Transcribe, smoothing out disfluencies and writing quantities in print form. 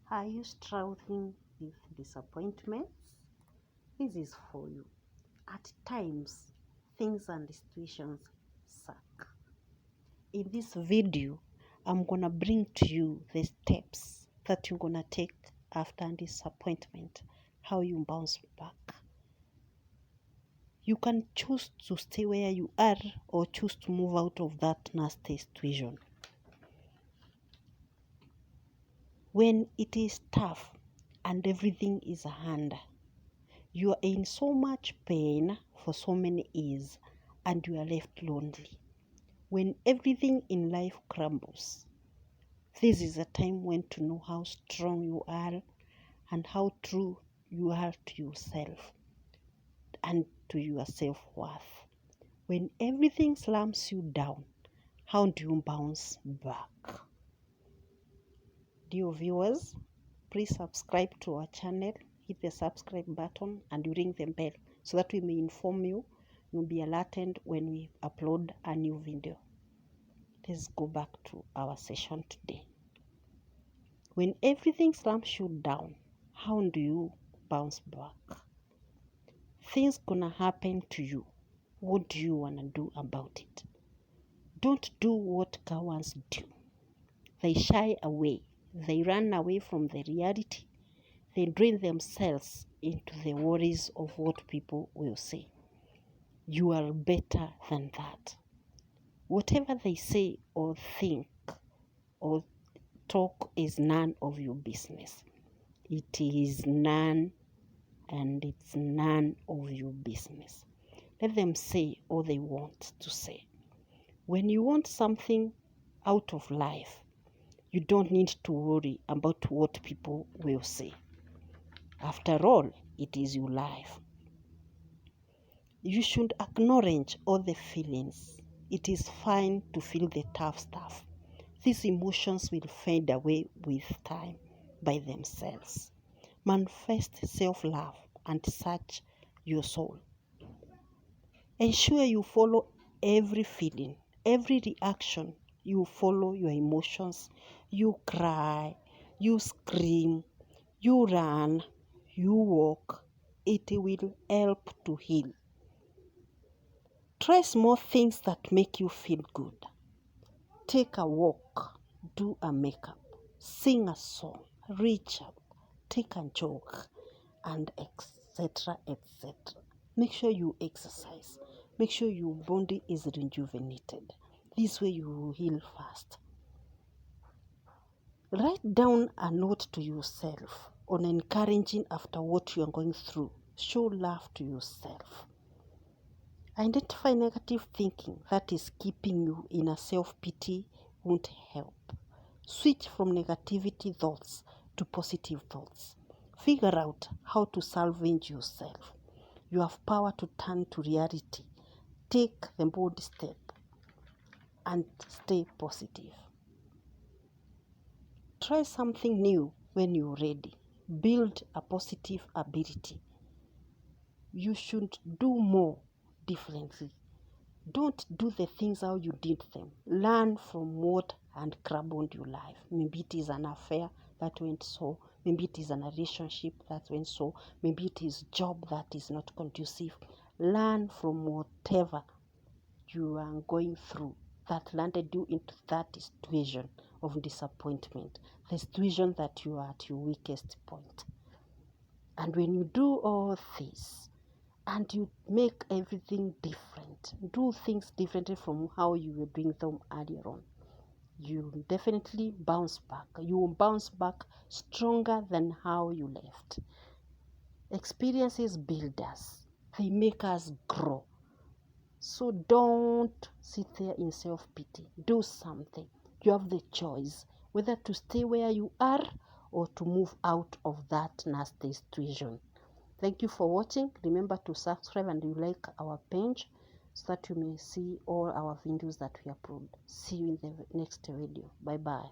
Are you struggling with disappointments? This is for you. At times, things and situations suck. In this video, I'm gonna bring to you the steps that you're gonna take after disappointment, how you bounce back. You can choose to stay where you are or choose to move out of that nasty situation. When it is tough and everything is a hand, you are in so much pain for so many years and you are left lonely. When everything in life crumbles, this is a time when to know how strong you are and how true you are to yourself and to your self-worth. When everything slams you down, how do you bounce back? Dear viewers, please subscribe to our channel, hit the subscribe button and ring the bell so that we may inform you. You'll be alerted when we upload a new video. Let's go back to our session today. When everything slams you down, how do you bounce back? Things gonna happen to you. What do you wanna do about it? Don't do what cowards do. They shy away. They run away from the reality. They drain themselves into the worries of what people will say. You are better than that. Whatever they say or think or talk is none of your business. It is none and it's none of your business. Let them say all they want to say. When you want something out of life, you don't need to worry about what people will say. After all, it is your life. You should acknowledge all the feelings. It is fine to feel the tough stuff. These emotions will fade away with time by themselves. Manifest self-love and search your soul. Ensure you follow every feeling, every reaction. You follow your emotions. You cry, you scream, you run, you walk. It will help to heal. Try small things that make you feel good. Take a walk, do a makeup, sing a song, reach out, take a jog, and etc. etc. Make sure you exercise. Make sure your body is rejuvenated. This way you will heal fast. Write down a note to yourself on encouraging after what you are going through. Show love to yourself. Identify negative thinking that is keeping you in a self-pity won't help. Switch from negativity thoughts to positive thoughts. Figure out how to salvage yourself. You have power to turn to reality. Take the bold step and stay positive. Try something new when you're ready. Build a positive ability. You should do more differently. Don't do the things how you did them. Learn from what had crumbled your life. Maybe it is an affair that went so. Maybe it is a relationship that went so. Maybe it is job that is not conducive. Learn from whatever you are going through that landed you into that situation of disappointment. The situation that you are at your weakest point. And when you do all this, and you make everything different, do things differently from how you were doing them earlier on, you will definitely bounce back. You will bounce back stronger than how you left. Experiences build us. They make us grow. So don't sit there in self-pity. Do something. You have the choice whether to stay where you are or to move out of that nasty situation. Thank you for watching. Remember to subscribe and you like our page so that you may see all our videos that we upload. See you in the next video. Bye bye.